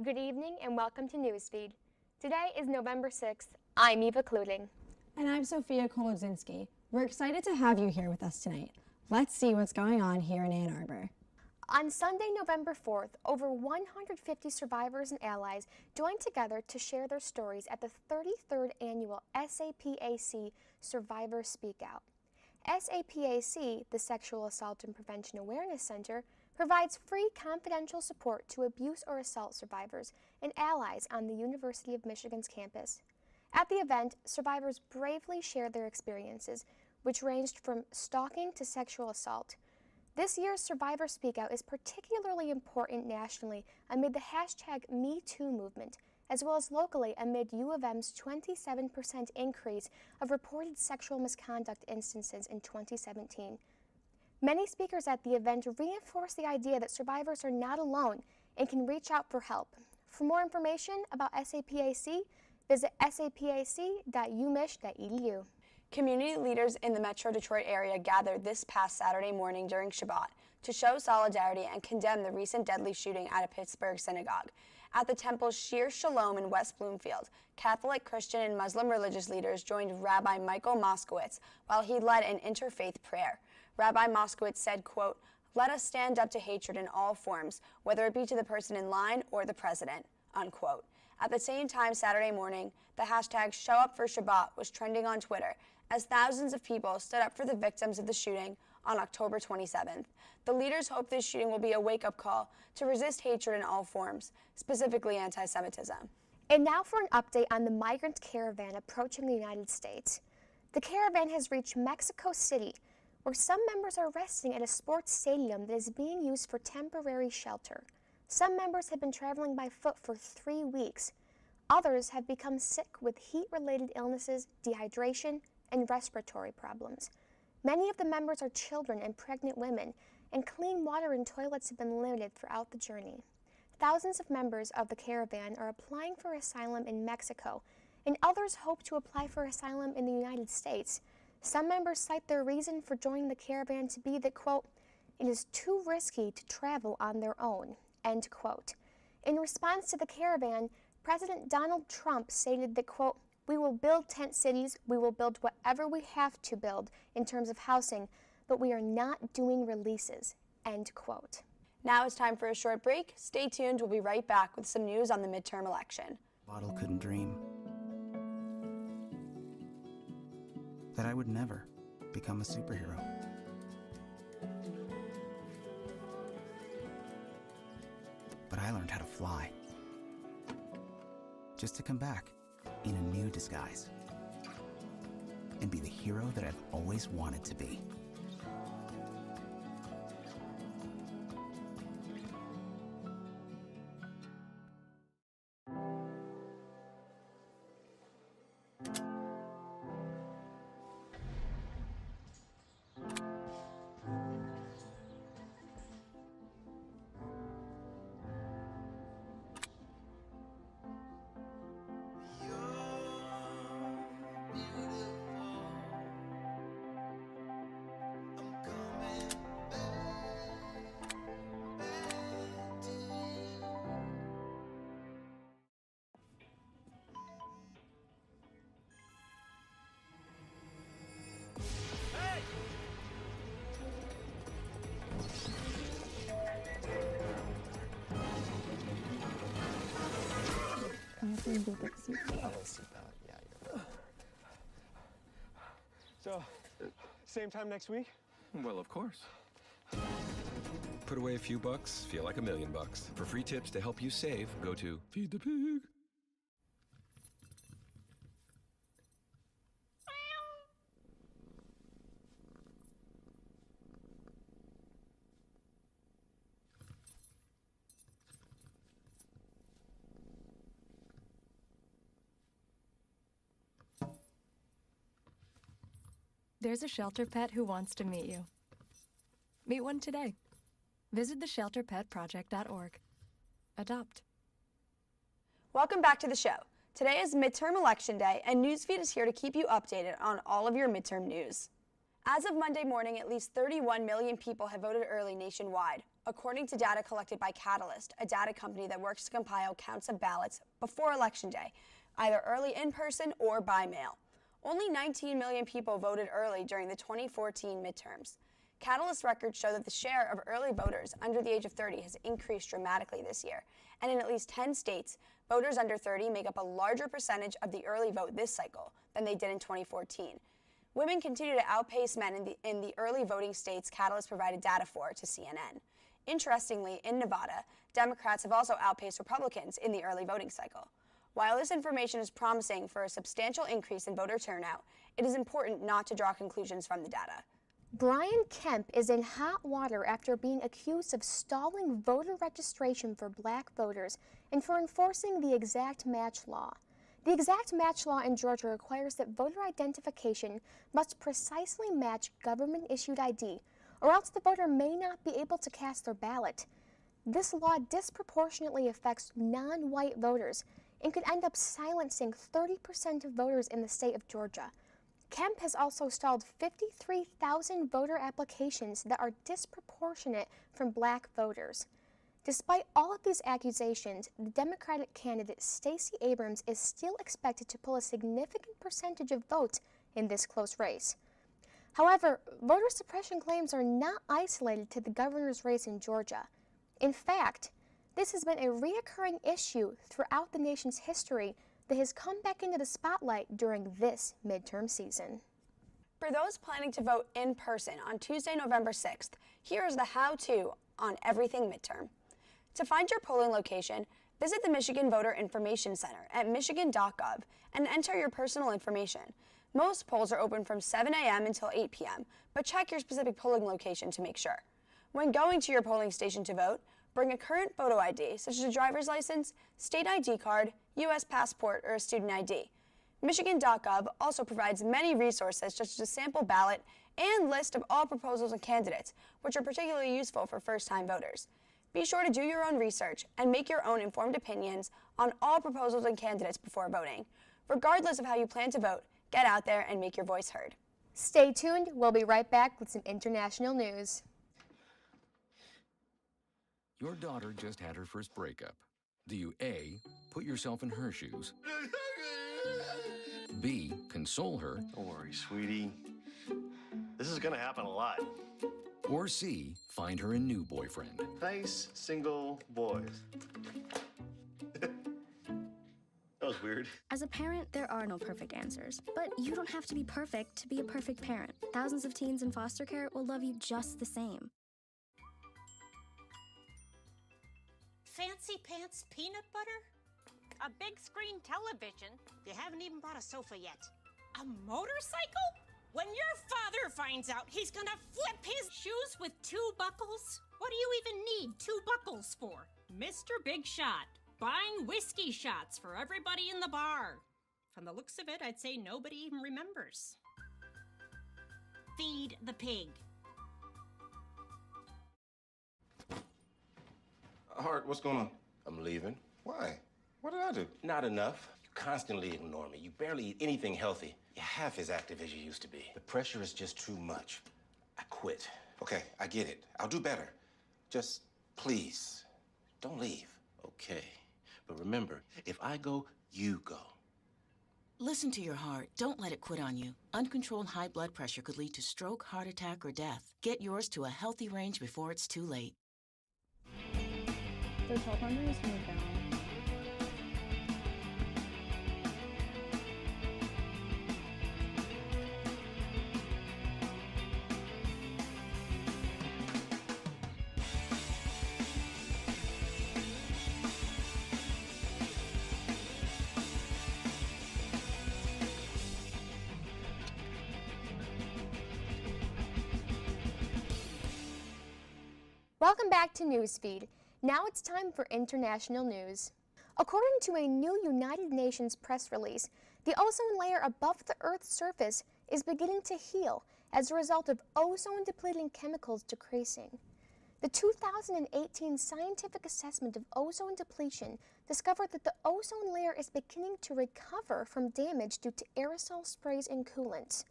Good evening and welcome to Newsfeed. Today is November 6th. I'm Eva Kluting. And I'm Sophia Kolodzinski. We're excited to have you here with us tonight. Let's see what's going on here in Ann Arbor. On Sunday, November 4th, over 150 survivors and allies joined together to share their stories at the 33rd Annual SAPAC Survivor Speak Out. SAPAC, the Sexual Assault and Prevention Awareness Center, provides free confidential support to abuse or assault survivors and allies on the University of Michigan's campus. At the event, survivors bravely shared their experiences, which ranged from stalking to sexual assault. This year's Survivor Speak Out is particularly important nationally amid the hashtag #MeToo movement, as well as locally amid U of M's 27% increase of reported sexual misconduct instances in 2017. Many speakers at the event reinforced the idea that survivors are not alone and can reach out for help. For more information about SAPAC, visit sapac.umich.edu. Community leaders in the Metro Detroit area gathered this past Saturday morning during Shabbat to show solidarity and condemn the recent deadly shooting at a Pittsburgh synagogue. At the temple's Shir Shalom in West Bloomfield, Catholic, Christian, and Muslim religious leaders joined Rabbi Michael Moskowitz while he led an interfaith prayer. Rabbi Moskowitz said, quote, "Let us stand up to hatred in all forms, whether it be to the person in line or the president," unquote. At the same time Saturday morning, the hashtag #ShowUpForShabbat was trending on Twitter as thousands of people stood up for the victims of the shooting on October 27th. The leaders hope this shooting will be a wake-up call to resist hatred in all forms, specifically anti-Semitism. And now for an update on the Migrant Caravan approaching the United States. The Caravan has reached Mexico City, where some members are resting at a sports stadium that is being used for temporary shelter. Some members have been traveling by foot for 3 weeks. Others have become sick with heat-related illnesses, dehydration, and respiratory problems. Many of the members are children and pregnant women, and clean water and toilets have been limited throughout the journey. Thousands of members of the Caravan are applying for asylum in Mexico, and others hope to apply for asylum in the United States. Some members cite their reason for joining the Caravan to be that, quote, "It is too risky to travel on their own," end quote. In response to the Caravan, President Donald Trump stated that, quote, "We will build tent cities, we will build whatever we have to build in terms of housing, but we are not doing releases," end quote. Now it's time for a short break. Stay tuned, we'll be right back with some news on the midterm election. Bottle couldn't dream that I would never become a superhero. But I learned how to fly, just to come back in a new disguise and be the hero that I've always wanted to be. So, same time next week? Well, of course. Put away a few bucks, feel like $1 million. For free tips to help you save, go to Feed the Pig. There's a shelter pet who wants to meet you. Meet one today. Visit theshelterpetproject.org. Adopt. Welcome back to the show. Today is midterm election day, and Newsfeed is here to keep you updated on all of your midterm news. As of Monday morning, at least 31 million people have voted early nationwide, according to data collected by Catalyst, a data company that works to compile counts of ballots before Election Day, either early in person or by mail. Only 19 million people voted early during the 2014 midterms. Catalyst records show that the share of early voters under the age of 30 has increased dramatically this year, and in at least 10 states, voters under 30 make up a larger percentage of the early vote this cycle than they did in 2014. Women continue to outpace men in the early voting states Catalyst provided data for to CNN. Interestingly, in Nevada, Democrats have also outpaced Republicans in the early voting cycle. While this information is promising for a substantial increase in voter turnout, it is important not to draw conclusions from the data. Brian Kemp is in hot water after being accused of stalling voter registration for black voters and for enforcing the exact match law. The exact match law in Georgia requires that voter identification must precisely match government-issued ID, or else the voter may not be able to cast their ballot. This law disproportionately affects non-white voters and could end up silencing 30% of voters in the state of Georgia. Kemp has also stalled 53,000 voter applications that are disproportionate from black voters. Despite all of these accusations, the Democratic candidate Stacey Abrams is still expected to pull a significant percentage of votes in this close race. However, voter suppression claims are not isolated to the governor's race in Georgia. In fact, this has been a reoccurring issue throughout the nation's history that has come back into the spotlight during this midterm season. For those planning to vote in person on Tuesday, November 6th, here is the how-to on everything midterm. To find your polling location, visit the Michigan Voter Information Center at michigan.gov and enter your personal information. Most polls are open from 7 a.m. until 8 p.m., but check your specific polling location to make sure. When going to your polling station to vote, bring a current photo ID, such as a driver's license, state ID card, U.S. passport, or a student ID. Michigan.gov also provides many resources, such as a sample ballot and list of all proposals and candidates, which are particularly useful for first-time voters. Be sure to do your own research and make your own informed opinions on all proposals and candidates before voting. Regardless of how you plan to vote, get out there and make your voice heard. Stay tuned, we'll be right back with some international news. Your daughter just had her first breakup. Do you A, put yourself in her shoes? B, console her? Don't worry, sweetie. This is gonna happen a lot. Or C, find her a new boyfriend? Nice, single boys. That was weird. As a parent, there are no perfect answers. But you don't have to be perfect to be a perfect parent. Thousands of teens in foster care will love you just the same. Fancy pants peanut butter? A big screen television? You haven't even bought a sofa yet. A motorcycle? When your father finds out, he's gonna flip his shoes with 2 buckles? What do you even need 2 buckles for? Mr. Big Shot, buying whiskey shots for everybody in the bar. From the looks of it, I'd say nobody even remembers. Feed the pig. Hart, what's going on? I'm leaving. Why? What did I do? Not enough. You constantly ignore me. You barely eat anything healthy. You're half as active as you used to be. The pressure is just too much. I quit. Okay, I get it. I'll do better. Just, please, don't leave. Okay, but remember, if I go, you go. Listen to your heart. Don't let it quit on you. Uncontrolled high blood pressure could lead to stroke, heart attack, or death. Get yours to a healthy range before it's too late. The top number is moved down. Welcome back to Newsfeed. Now it's time for international news. According to a new United Nations press release, the ozone layer above the Earth's surface is beginning to heal as a result of ozone-depleting chemicals decreasing. The 2018 scientific assessment of ozone depletion discovered that the ozone layer is beginning to recover from damage due to aerosol sprays and coolants.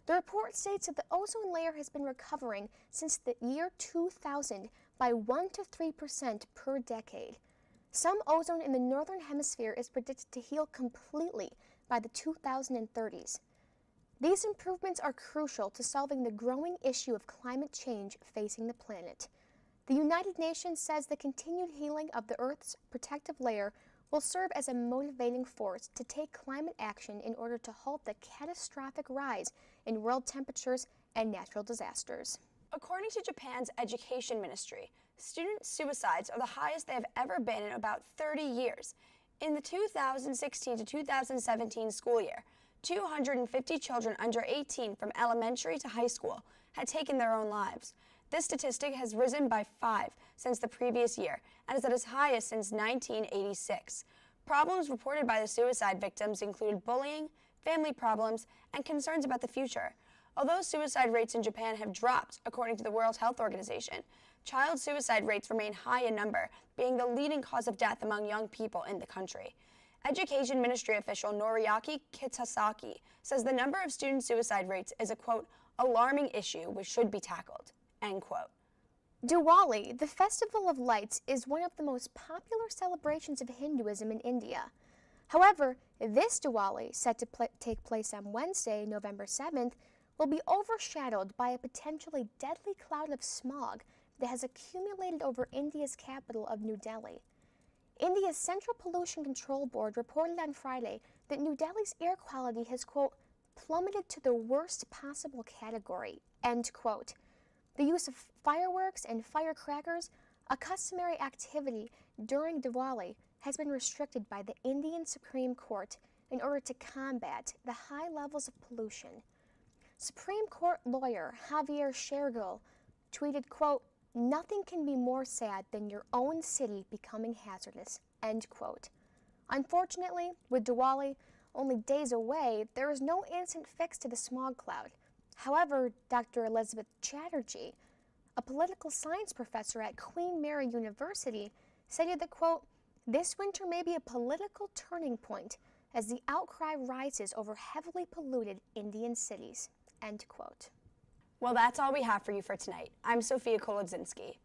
The report states that the ozone layer has been recovering since the year 2000 by 1 to 3% per decade. Some ozone in the northern hemisphere is predicted to heal completely by the 2030s. These improvements are crucial to solving the growing issue of climate change facing the planet. The United Nations says the continued healing of the Earth's protective layer will serve as a motivating force to take climate action in order to halt the catastrophic rise in world temperatures and natural disasters. According to Japan's education ministry, student suicides are the highest they have ever been in about 30 years. In the 2016 to 2017 school year, 250 children under 18 from elementary to high school had taken their own lives. This statistic has risen by 5 since the previous year and is at its highest since 1986. Problems reported by the suicide victims include bullying, family problems, and concerns about the future. Although suicide rates in Japan have dropped, according to the World Health Organization, child suicide rates remain high in number, being the leading cause of death among young people in the country. Education Ministry official Noriaki Kitasaki says the number of student suicide rates is a, quote, alarming issue which should be tackled, end quote. Diwali, the Festival of Lights, is one of the most popular celebrations of Hinduism in India. However, this Diwali, set to take place on Wednesday, November 7th, will be overshadowed by a potentially deadly cloud of smog that has accumulated over India's capital of New Delhi. India's Central Pollution Control Board reported on Friday that New Delhi's air quality has, quote, plummeted to the worst possible category, end quote. The use of fireworks and firecrackers, a customary activity during Diwali, has been restricted by the Indian Supreme Court in order to combat the high levels of pollution. Supreme Court lawyer Javier Shergill tweeted, quote, nothing can be more sad than your own city becoming hazardous, end quote. Unfortunately, with Diwali only days away, there is no instant fix to the smog cloud. However, Dr. Elizabeth Chatterjee, a political science professor at Queen Mary University, stated that, quote, this winter may be a political turning point as the outcry rises over heavily polluted Indian cities, end quote. Well, that's all we have for you for tonight. I'm Sophia Kolodzinski.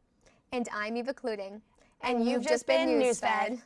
And I'm Eva Kluding. And you've just been Newsfed.